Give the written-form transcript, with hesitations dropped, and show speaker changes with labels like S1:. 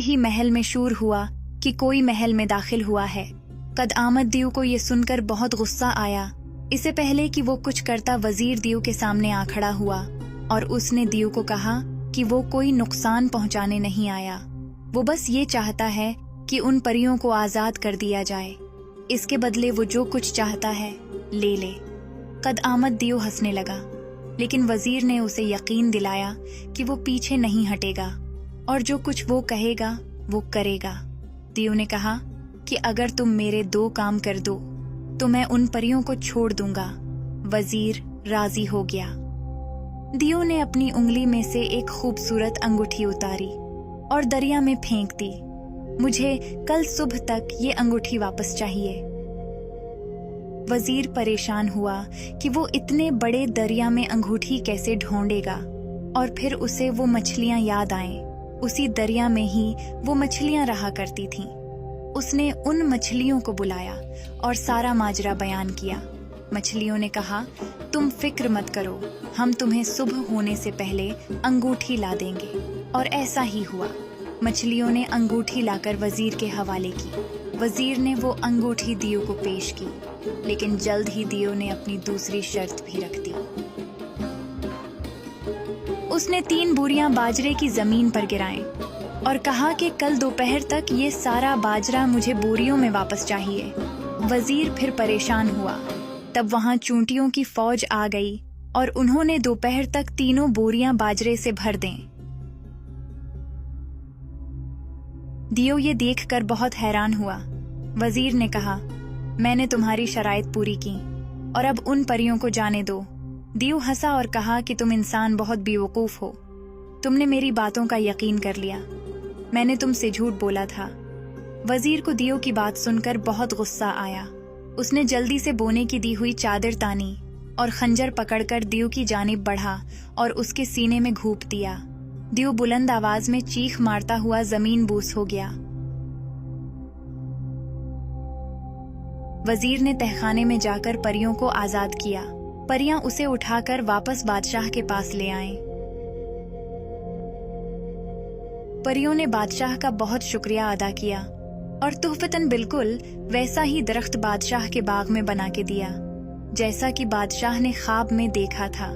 S1: ही महल में शोर हुआ कि कोई महल में दाखिल हुआ है। कद आमद दियो को ये सुनकर बहुत गुस्सा आया। इससे पहले कि वो कुछ करता, वजीर दियो के सामने आ खड़ा हुआ और उसने दियो को कहा कि वो कोई नुकसान पहुंचाने नहीं आया, वो बस ये चाहता है कि उन परियों को आजाद कर दिया जाए। इसके बदले वो जो कुछ चाहता है ले ले। कद आमद दियो हंसने लगा, लेकिन वजीर ने उसे यकीन दिलाया कि वो पीछे नहीं हटेगा और जो कुछ वो कहेगा वो करेगा। दियो ने कहा कि अगर तुम मेरे 2 काम कर दो तो मैं उन परियों को छोड़ दूंगा। वजीर राजी हो गया। दियो ने अपनी उंगली में से एक खूबसूरत अंगूठी उतारी और दरिया में फेंक दी। मुझे कल सुबह तक ये अंगूठी वापस चाहिए। वजीर परेशान हुआ कि वो इतने बड़े दरिया में अंगूठी कैसे ढूंढेगा, और फिर उसे वो मछलियां याद आएं। उसी दरिया में ही वो मछलियां रहा करती थीं। उसने उन मछलियों को बुलाया और सारा माजरा बयान किया। मछलियों ने कहा, तुम फिक्र मत करो, हम तुम्हें सुबह होने से पहले अंगूठी ला देंगे। और ऐसा ही हुआ। मछलियों ने अंगूठी लाकर वजीर के हवाले की। वजीर ने वो अंगूठी दियो को पेश की, लेकिन जल्द ही दियो ने अपनी दूसरी शर्त भी रख दी। उसने 3 बोरियां बाजरे की जमीन पर गिराएं और कहा कि कल दोपहर तक ये सारा बाजरा मुझे बोरियों में वापस चाहिए। वजीर फिर परेशान हुआ। तब वहां चूंटियों की फौज आ गई और उन्होंने दोपहर तक 3 बोरियां बाजरे से भर दें। दियो ये देखकर बहुत हैरान हुआ। वजीर ने कहा, मैंने तुम्हारी शराइत पूरी की और अब उन परियों को जाने दो। दियो हंसा और कहा कि तुम इंसान बहुत बेवकूफ हो। तुमने मेरी बातों का यकीन कर लिया। मैंने तुमसे झूठ बोला था। वजीर को दियो की बात सुनकर बहुत गुस्सा आया। उसने जल्दी से बोने की दी हुई चादर तानी और खंजर पकड़कर दियो की जानिब बढ़ा और उसके सीने में घूंप दिया। दियो बुलंद आवाज में चीख मारता हुआ जमीन बूस हो गया। वजीर ने तहखाने में जाकर परियों को आजाद किया। परियां उसे उठाकर वापस बादशाह के पास ले आएं। परियों ने बादशाह का बहुत शुक्रिया अदा किया और तोहफतन बिल्कुल वैसा ही दरख्त बादशाह के बाग में बना के दिया, जैसा कि बादशाह ने ख्वाब में देखा था।